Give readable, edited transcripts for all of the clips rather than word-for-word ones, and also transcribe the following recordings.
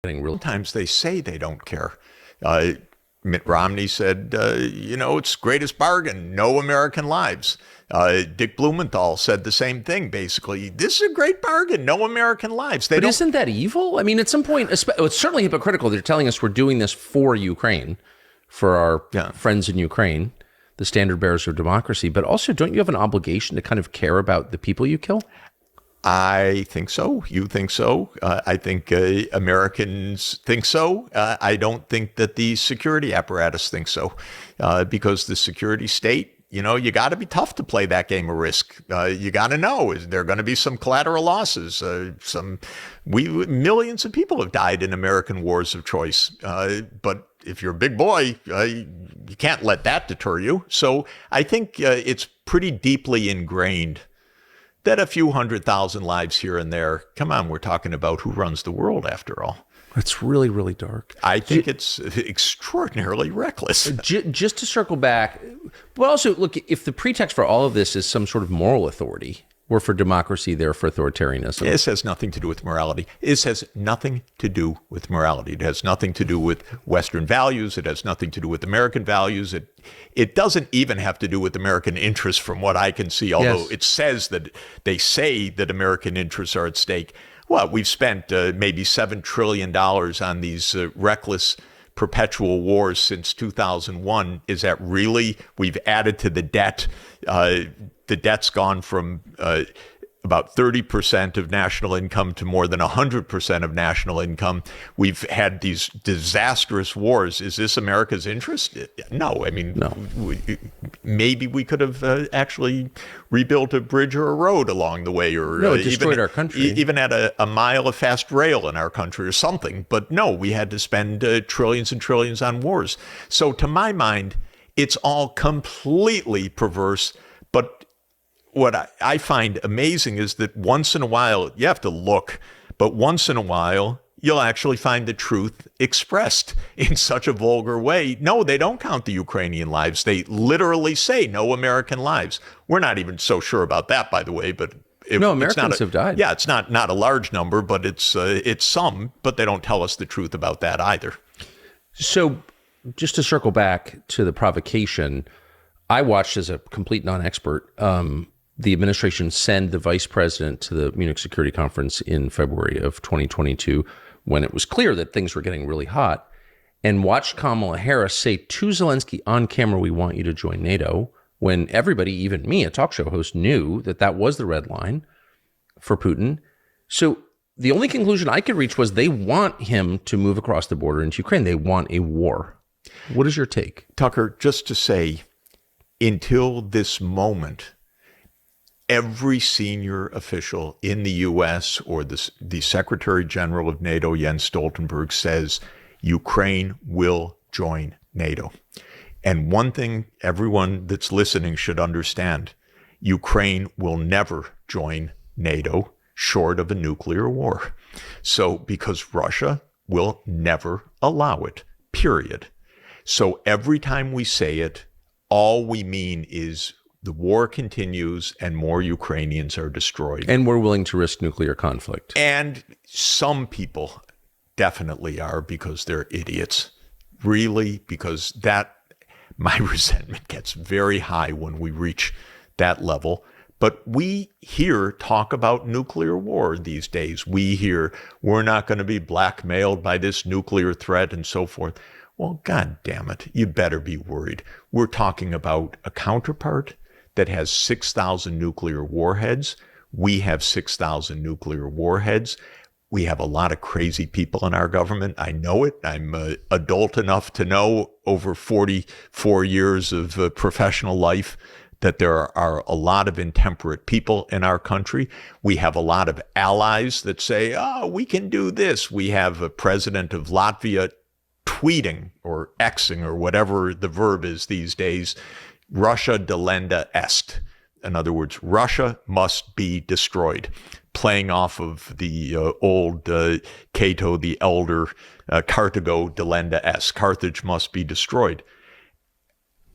Sometimes they say they don't care. Mitt Romney said, it's greatest bargain, no American lives. Dick Blumenthal said the same thing, basically. This is a great bargain, no American lives. But isn't that evil? I mean, at some point, it's certainly hypocritical. They're telling us we're doing this for Ukraine, for our friends in Ukraine, the standard bearers of democracy. But also, don't you have an obligation to kind of care about the people you kill? I think so. You think so. I think Americans think so. I don't think that the security apparatus thinks so, because the security state, you got to be tough to play that game of risk. You got to know, is there going to be some collateral losses? Millions of people have died in American wars of choice. But if you're a big boy, you can't let that deter you. So I think it's pretty deeply ingrained that a few 100,000 lives here and there, come on, we're talking about who runs the world after all. It's really, really dark. I think it's extraordinarily reckless. Just to circle back, but also, look, if the pretext for all of this is some sort of moral authority, we're for democracy, they're for authoritarianism. This has nothing to do with morality. This has nothing to do with morality. It has nothing to do with Western values. It has nothing to do with American values. It doesn't even have to do with American interests from what I can see, although it says that they say that American interests are at stake. Well, we've spent maybe $7 trillion on these reckless perpetual wars since 2001. Is that really? We've added to the debt. The debt's gone from about 30% of national income to more than 100% of national income. We've had these disastrous wars. Is this America's interest? No. I mean, no. Maybe we could have actually rebuilt a bridge or a road along the way, or destroyed our country. Even had a mile of fast rail in our country or something. But no, we had to spend trillions and trillions on wars. So to my mind, it's all completely perverse. But what I find amazing is that once in a while, you have to look, but once in a while, you'll actually find the truth expressed in such a vulgar way. No, they don't count the Ukrainian lives. They literally say no American lives. We're not even so sure about that, by the way, but Americans have died. Yeah, it's not a large number, but it's some, but they don't tell us the truth about that either. So just to circle back to the provocation, I watched, as a complete non-expert, the administration send the vice president to the Munich Security Conference in February of 2022, when it was clear that things were getting really hot, and watched Kamala Harris say to Zelensky on camera, "We want you to join NATO," when everybody, even me, a talk show host, knew that that was the red line for Putin. So the only conclusion I could reach was they want him to move across the border into Ukraine. They want a war. What is your take? Tucker, just to say, until this moment, every senior official in the U.S. or the Secretary General of NATO, Jens Stoltenberg, says Ukraine will join NATO. And one thing everyone that's listening should understand, Ukraine will never join NATO short of a nuclear war. So, because Russia will never allow it, period. So every time we say it, all we mean is the war continues and more Ukrainians are destroyed. And we're willing to risk nuclear conflict. And some people definitely are, because they're idiots. Really, because my resentment gets very high when we reach that level. But we hear talk about nuclear war these days. We hear we're not going to be blackmailed by this nuclear threat and so forth. Well, God damn it, you better be worried. We're talking about a counterpart that has 6,000 nuclear warheads. We have 6,000 nuclear warheads. We have a lot of crazy people in our government. I know it. I'm adult enough to know, over 44 years of professional life, that there are a lot of intemperate people in our country. We have a lot of allies that say, oh, we can do this. We have a president of Latvia tweeting or Xing or whatever the verb is these days, Russia delenda est. In other words, Russia must be destroyed, playing off of the old Cato the Elder, Carthago delenda est. Carthage must be destroyed.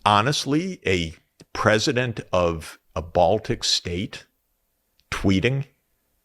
Honestly, a president of a Baltic state tweeting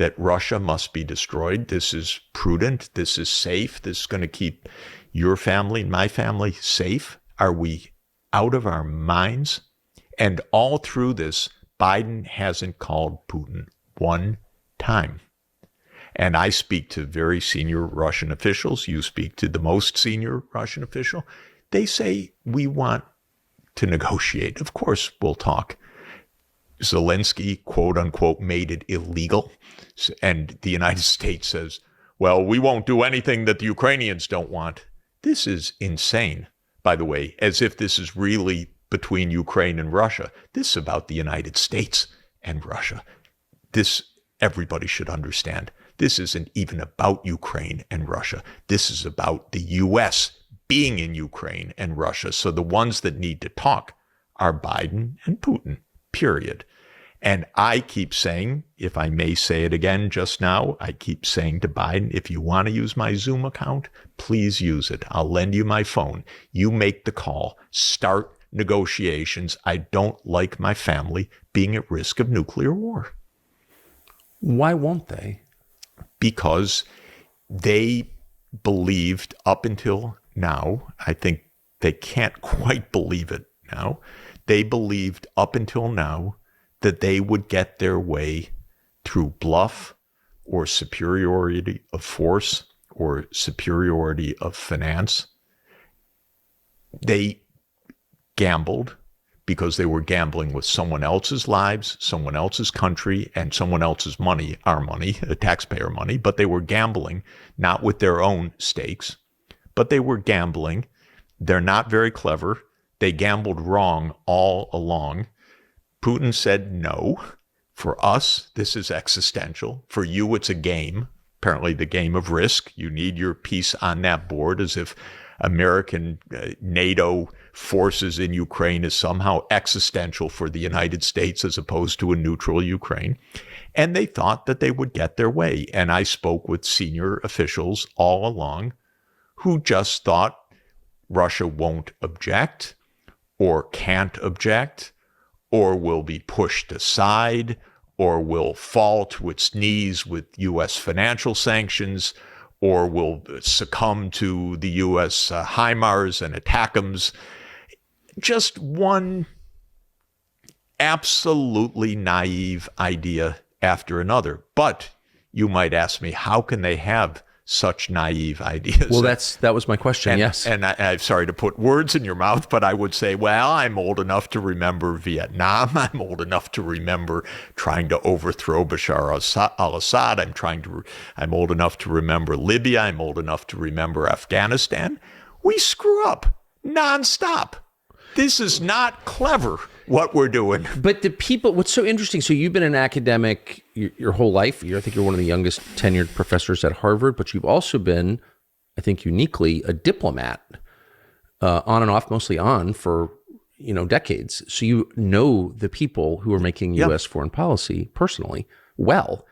that Russia must be destroyed. This is prudent. This is safe. This is going to keep your family and my family safe. Are we out of our minds? And all through this, Biden hasn't called Putin one time. And I speak to very senior Russian officials. You speak to the most senior Russian official. They say, we want to negotiate. Of course, we'll talk. Zelensky, quote unquote, made it illegal. And the United States says, well, we won't do anything that the Ukrainians don't want. This is insane, by the way, as if this is really between Ukraine and Russia. This is about the United States and Russia. This, everybody should understand. This isn't even about Ukraine and Russia. This is about the U.S. being in Ukraine and Russia. So the ones that need to talk are Biden and Putin, period. And I keep saying, if I may say it again just now, I keep saying to Biden, if you want to use my Zoom account, please use it. I'll lend you my phone. You make the call. Start negotiations. I don't like my family being at risk of nuclear war. Why won't they? Because they believed up until now, I think they can't quite believe it now, they believed up until now that they would get their way through bluff or superiority of force or superiority of finance. They gambled because they were gambling with someone else's lives, someone else's country, and someone else's money, our money, taxpayer money, but they were gambling not with their own stakes, but they were gambling. They're not very clever. They gambled wrong all along. Putin said, no, for us, this is existential. For you, it's a game, apparently the game of risk. You need your piece on that board, as if American NATO forces in Ukraine is somehow existential for the United States as opposed to a neutral Ukraine. And they thought that they would get their way. And I spoke with senior officials all along who just thought Russia won't object or can't object or will be pushed aside or will fall to its knees with U.S. financial sanctions or will succumb to the U.S. HIMARS and ATACMS. Just one absolutely naive idea after another. But you might ask me, how can they have such naive ideas? Well, that was my question, yes. And I'm sorry to put words in your mouth, but I would say, well, I'm old enough to remember Vietnam. I'm old enough to remember trying to overthrow Bashar al-Assad. I'm old enough to remember Libya. I'm old enough to remember Afghanistan. We screw up nonstop. This is not clever, what we're doing. But the people, what's so interesting, so you've been an academic your whole life. I think you're one of the youngest tenured professors at Harvard, but you've also been, I think uniquely, a diplomat, on and off, mostly on, for decades. So you know the people who are making U.S. foreign policy personally well.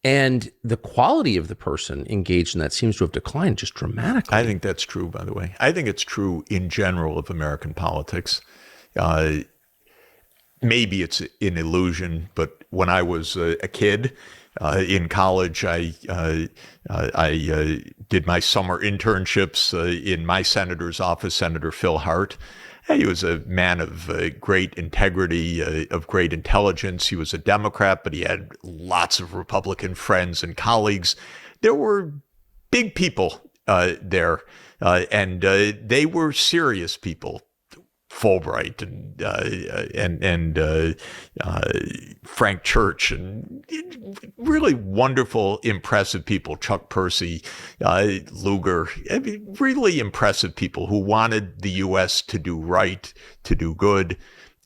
And the quality of the person engaged in that seems to have declined just dramatically. I think that's true, by the way. I think it's true in general of American politics. Maybe it's an illusion, but when I was a kid in college, I did my summer internships in my senator's office, Senator Phil Hart. He was a man of great integrity, of great intelligence. He was a Democrat, but he had lots of Republican friends and colleagues. There were big people there, and they were serious people. Fulbright and Frank Church and really wonderful, impressive people. Chuck Percy, Lugar, really impressive people who wanted the U.S. to do right, to do good.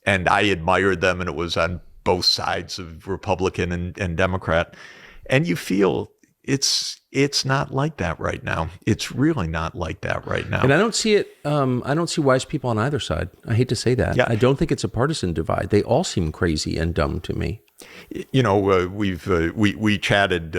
And I admired them, and it was on both sides of Republican and Democrat. And you feel it's not like that right now. It's really not like that right now. And I don't see it. I don't see wise people on either side. I hate to say that. Yeah. I don't think it's a partisan divide. They all seem crazy and dumb to me. We chatted.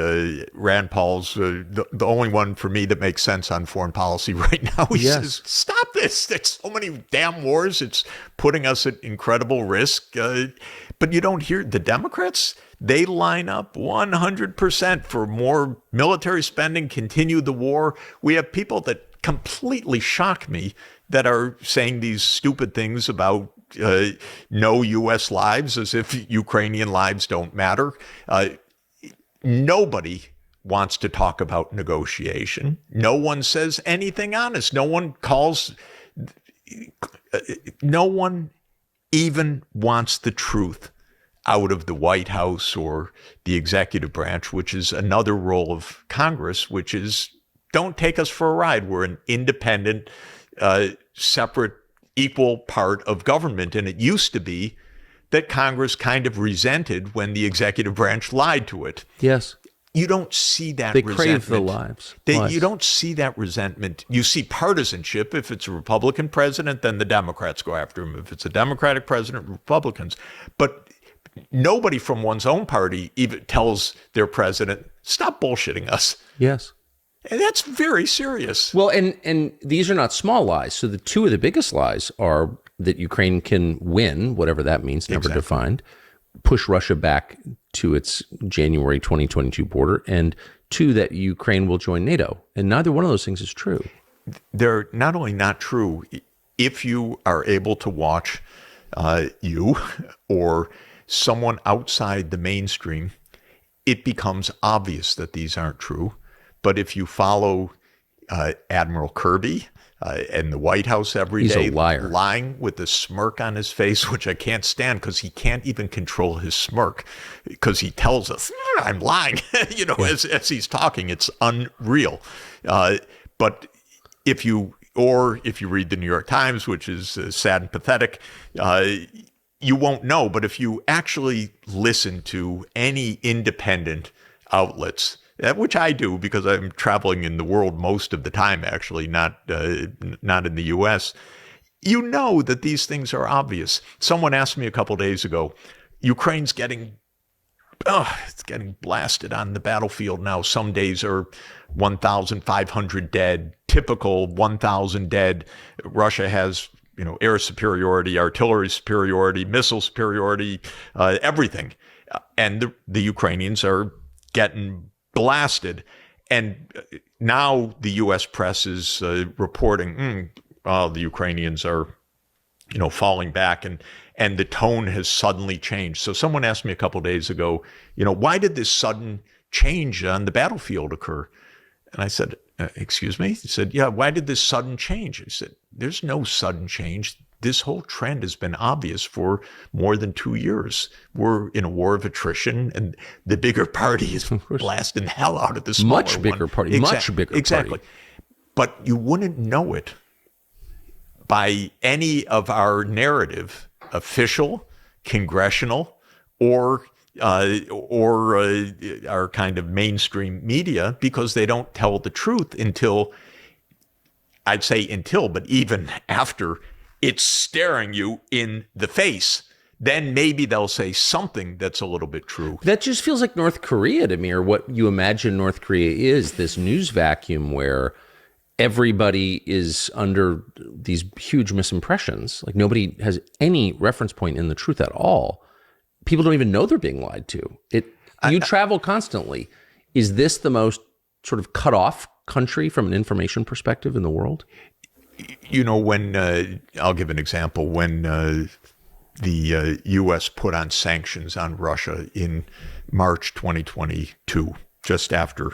Rand Paul's the only one for me that makes sense on foreign policy right now. He says, "Stop this! There's so many damn wars. It's putting us at incredible risk." But you don't hear the Democrats. They line up 100% for more military spending, continue the war. We have people that completely shock me that are saying these stupid things about no U.S. lives, as if Ukrainian lives don't matter. Nobody wants to talk about negotiation. No one says anything honest. No one calls, no one even wants the truth out of the White House or the executive branch, which is another role of Congress, which is don't take us for a ride. We're an independent, separate, equal part of government. And it used to be that Congress kind of resented when the executive branch lied to it. Yes. You don't see that They resentment. crave the lives. You don't see that resentment. You see partisanship. If it's a Republican president, then the Democrats go after him. If it's a Democratic president, Republicans. But nobody from one's own party even tells their president, stop bullshitting us. Yes. And that's very serious. Well, and these are not small lies. So the two of the biggest lies are that Ukraine can win, whatever that means, never defined, push Russia back to its January 2022 border, and two, that Ukraine will join NATO. And neither one of those things is true. They're not only not true, if you are able to watch you or someone outside the mainstream, it becomes obvious that these aren't true. But if you follow Admiral Kirby in the White House every day, he's a liar, lying with a smirk on his face, which I can't stand because he can't even control his smirk because he tells us, I'm lying, as he's talking. It's unreal. But if you read the New York Times, which is sad and pathetic, you won't know. But if you actually listen to any independent outlets, which I do because I'm traveling in the world most of the time, actually, not in the U.S., you know that these things are obvious. Someone asked me a couple days ago, Ukraine's getting blasted on the battlefield now. Some days are 1,500 dead, typical 1,000 dead. Russia has air superiority, artillery superiority, missile superiority, everything. And the Ukrainians are getting blasted. And now the U.S. press is reporting, the Ukrainians are, falling back, and the tone has suddenly changed. So someone asked me a couple of days ago, why did this sudden change on the battlefield occur? And I said, excuse me? He said, yeah, why did this sudden change? I said, there's no sudden change. This whole trend has been obvious for more than 2 years. We're in a war of attrition, and the bigger party is blasting the hell out of the smaller much bigger one. Party. Much bigger Exactly. Party. But you wouldn't know it by any of our narrative, official, congressional, or our kind of mainstream media, because they don't tell the truth but even after it's staring you in the face, then maybe they'll say something that's a little bit true. That just feels like North Korea to me, or what you imagine North Korea is, this news vacuum where everybody is under these huge misimpressions. Like nobody has any reference point in the truth at all. People don't even know they're being lied to. You travel constantly. Is this the most sort of cut off country from an information perspective in the world? When I'll give an example. When the U.S. put on sanctions on Russia in March 2022, just after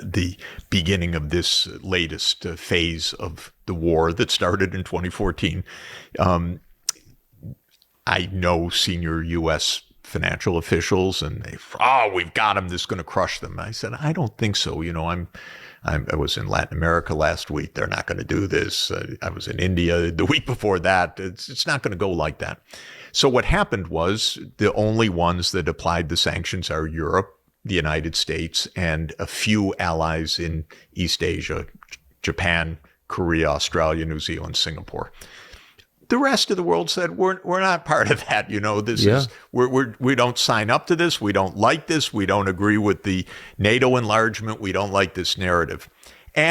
the beginning of this latest phase of the war that started in 2014, I know senior U.S. financial officials, and we've got them. This is going to crush them. I said, I don't think so. I was in Latin America last week. They're not going to do this. I was in India the week before that. It's not going to go like that. So what happened was the only ones that applied the sanctions are Europe, the United States, and a few allies in East Asia, Japan, Korea, Australia, New Zealand, Singapore. The rest of the world said, we're not part of that. We don't sign up to this. We don't like this. We don't agree with the NATO enlargement. We don't like this narrative. And